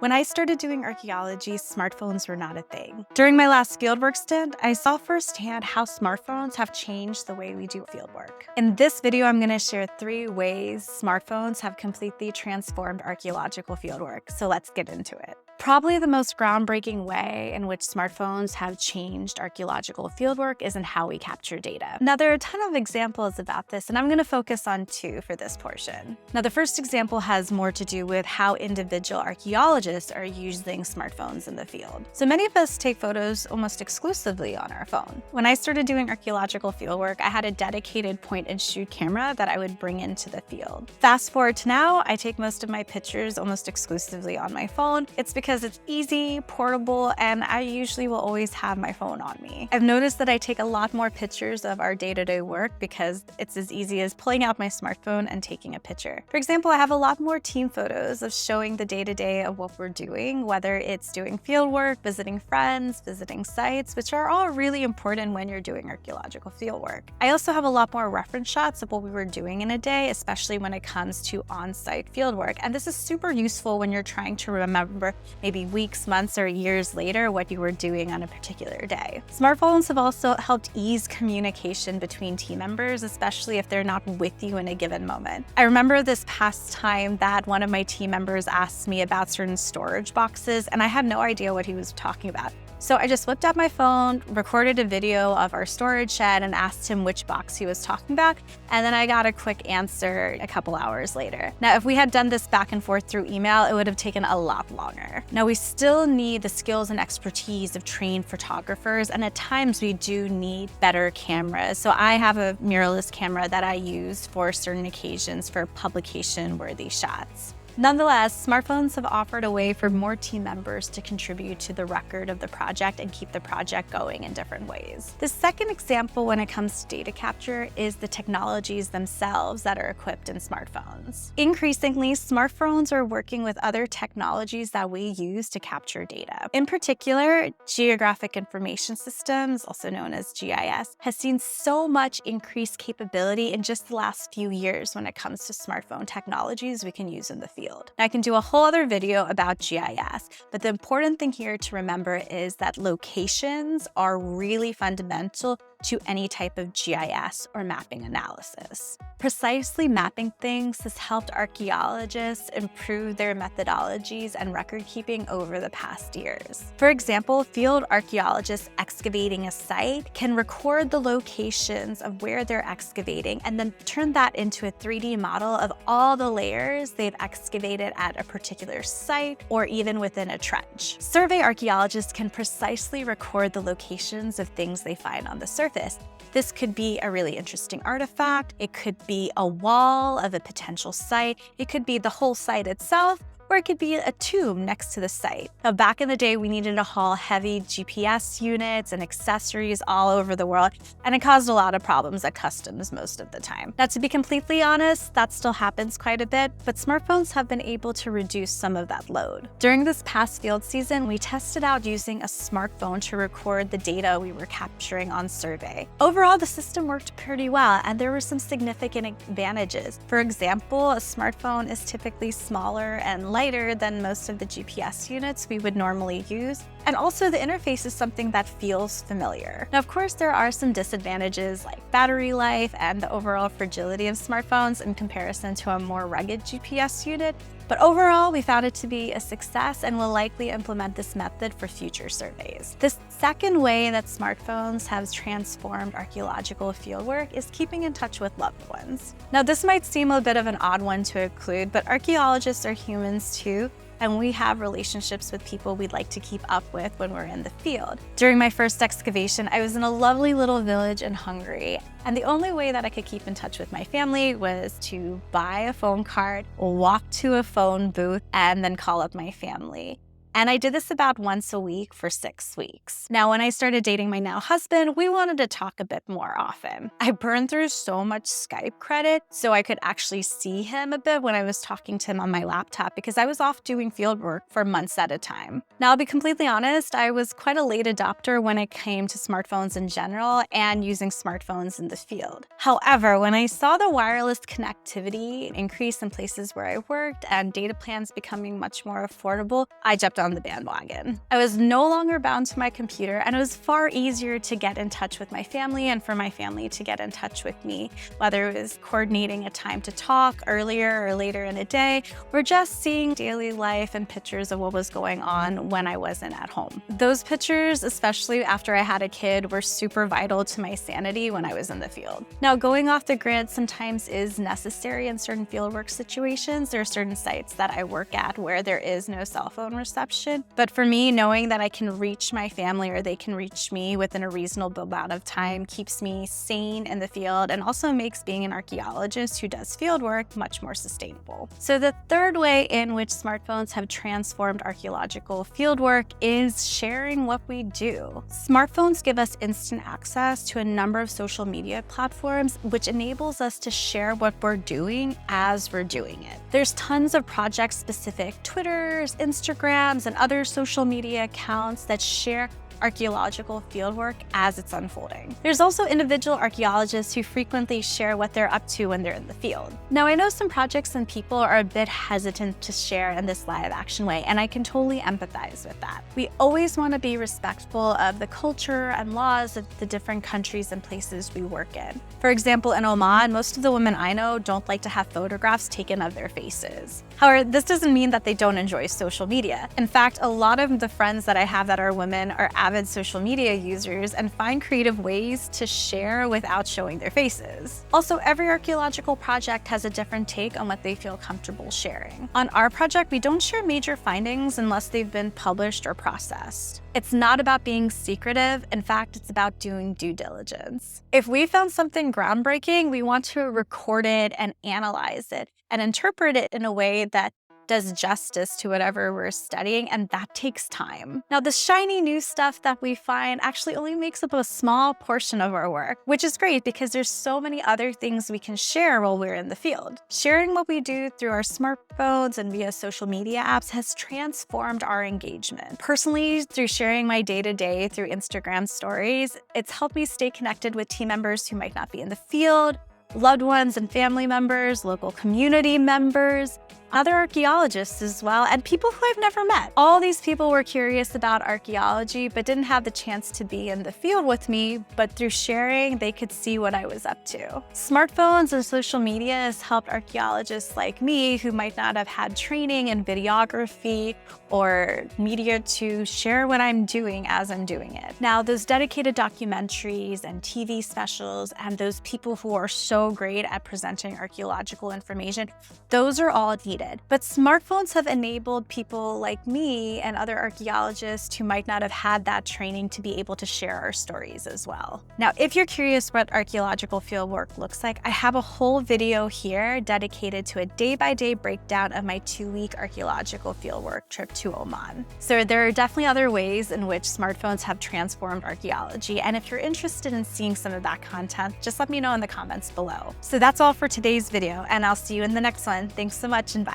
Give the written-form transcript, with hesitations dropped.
When I started doing archaeology, smartphones were not a thing. During my last fieldwork stint, I saw firsthand how smartphones have changed the way we do fieldwork. In this video, I'm going to share 3 ways smartphones have completely transformed archaeological fieldwork, so let's get into it. Probably the most groundbreaking way in which smartphones have changed archaeological fieldwork is in how we capture data. Now, there are a ton of examples about this, and I'm going to focus on 2 for this portion. Now, the first example has more to do with how individual archaeologists are using smartphones in the field. So many of us take photos almost exclusively on our phone. When I started doing archaeological fieldwork, I had a dedicated point-and-shoot camera that I would bring into the field. Fast forward to now, I take most of my pictures almost exclusively on my phone. It's because it's easy, portable, and I usually will always have my phone on me. I've noticed that I take a lot more pictures of our day-to-day work because it's as easy as pulling out my smartphone and taking a picture. For example, I have a lot more team photos of showing the day-to-day of what we're doing, whether it's doing field work, visiting friends, visiting sites, which are all really important when you're doing archaeological field work. I also have a lot more reference shots of what we were doing in a day, especially when it comes to on-site field work. And this is super useful when you're trying to remember maybe weeks, months, or years later what you were doing on a particular day. Smartphones have also helped ease communication between team members, especially if they're not with you in a given moment. I remember this past time that one of my team members asked me about certain storage boxes, and I had no idea what he was talking about. So I just whipped out my phone, recorded a video of our storage shed, and asked him which box he was talking about, and then I got a quick answer a couple hours later. Now, if we had done this back and forth through email, it would have taken a lot longer. Now, we still need the skills and expertise of trained photographers, and at times we do need better cameras. So I have a mirrorless camera that I use for certain occasions for publication-worthy shots. Nonetheless, smartphones have offered a way for more team members to contribute to the record of the project and keep the project going in different ways. The second example when it comes to data capture is the technologies themselves that are equipped in smartphones. Increasingly, smartphones are working with other technologies that we use to capture data. In particular, Geographic Information Systems, also known as GIS, has seen so much increased capability in just the last few years when it comes to smartphone technologies we can use in the field. Now, I can do a whole other video about GIS, but the important thing here to remember is that locations are really fundamental to any type of GIS or mapping analysis. Precisely mapping things has helped archaeologists improve their methodologies and record keeping over the past years. For example, field archaeologists excavating a site can record the locations of where they're excavating and then turn that into a 3D model of all the layers they've excavated at a particular site or even within a trench. Survey archaeologists can precisely record the locations of things they find on the surface. This could be a really interesting artifact, it could be a wall of a potential site, it could be the whole site itself, or it could be a tomb next to the site. Now, back in the day, we needed to haul heavy GPS units and accessories all over the world, and it caused a lot of problems at customs most of the time. Now, to be completely honest, that still happens quite a bit, but smartphones have been able to reduce some of that load. During this past field season, we tested out using a smartphone to record the data we were capturing on survey. Overall, the system worked pretty well, and there were some significant advantages. For example, a smartphone is typically smaller and lighter than most of the GPS units we would normally use. And also the interface is something that feels familiar. Now, of course, there are some disadvantages like battery life and the overall fragility of smartphones in comparison to a more rugged GPS unit. But overall, we found it to be a success and will likely implement this method for future surveys. The second way that smartphones have transformed archaeological fieldwork is keeping in touch with loved ones. Now, this might seem a bit of an odd one to include, but archaeologists are humans too, and we have relationships with people we'd like to keep up with when we're in the field. During my first excavation, I was in a lovely little village in Hungary, and the only way that I could keep in touch with my family was to buy a phone card, walk to a phone booth, and then call up my family. And I did this about once a week for 6 weeks. Now, when I started dating my now husband, we wanted to talk a bit more often. I burned through so much Skype credit so I could actually see him a bit when I was talking to him on my laptop because I was off doing fieldwork for months at a time. Now, I'll be completely honest, I was quite a late adopter when it came to smartphones in general and using smartphones in the field. However, when I saw the wireless connectivity increase in places where I worked and data plans becoming much more affordable, I jumped on the bandwagon. I was no longer bound to my computer, and it was far easier to get in touch with my family and for my family to get in touch with me, whether it was coordinating a time to talk earlier or later in the day, or just seeing daily life and pictures of what was going on when I wasn't at home. Those pictures, especially after I had a kid, were super vital to my sanity when I was in the field. Now, going off the grid sometimes is necessary in certain fieldwork situations. There are certain sites that I work at where there is no cell phone reception. But for me, knowing that I can reach my family or they can reach me within a reasonable amount of time keeps me sane in the field and also makes being an archaeologist who does fieldwork much more sustainable. So the third way in which smartphones have transformed archaeological fieldwork is sharing what we do. Smartphones give us instant access to a number of social media platforms, which enables us to share what we're doing as we're doing it. There's tons of project-specific Twitters, Instagrams, and other social media accounts that share archaeological fieldwork as it's unfolding. There's also individual archaeologists who frequently share what they're up to when they're in the field. Now, I know some projects and people are a bit hesitant to share in this live action way, and I can totally empathize with that. We always want to be respectful of the culture and laws of the different countries and places we work in. For example, in Oman, most of the women I know don't like to have photographs taken of their faces. However, this doesn't mean that they don't enjoy social media. In fact, a lot of the friends that I have that are women are avid social media users and find creative ways to share without showing their faces. Also, every archaeological project has a different take on what they feel comfortable sharing. On our project, we don't share major findings unless they've been published or processed. It's not about being secretive. In fact, it's about doing due diligence. If we found something groundbreaking, we want to record it and analyze it and interpret it in a way that does justice to whatever we're studying, and that takes time. Now, the shiny new stuff that we find actually only makes up a small portion of our work, which is great because there's so many other things we can share while we're in the field. Sharing what we do through our smartphones and via social media apps has transformed our engagement. Personally, through sharing my day-to-day through Instagram stories, it's helped me stay connected with team members who might not be in the field, loved ones and family members, local community members, other archaeologists as well, and people who I've never met. All these people were curious about archaeology but didn't have the chance to be in the field with me, but through sharing, they could see what I was up to. Smartphones and social media has helped archaeologists like me who might not have had training in videography or media to share what I'm doing as I'm doing it. Now, those dedicated documentaries and TV specials and those people who are so great at presenting archaeological information, those are all needed. But smartphones have enabled people like me and other archaeologists who might not have had that training to be able to share our stories as well. Now, if you're curious what archaeological fieldwork looks like, I have a whole video here dedicated to a day-by-day breakdown of my 2-week archaeological fieldwork trip to Oman. So there are definitely other ways in which smartphones have transformed archaeology, and if you're interested in seeing some of that content, just let me know in the comments below. So that's all for today's video, and I'll see you in the next one. Thanks so much, and bye.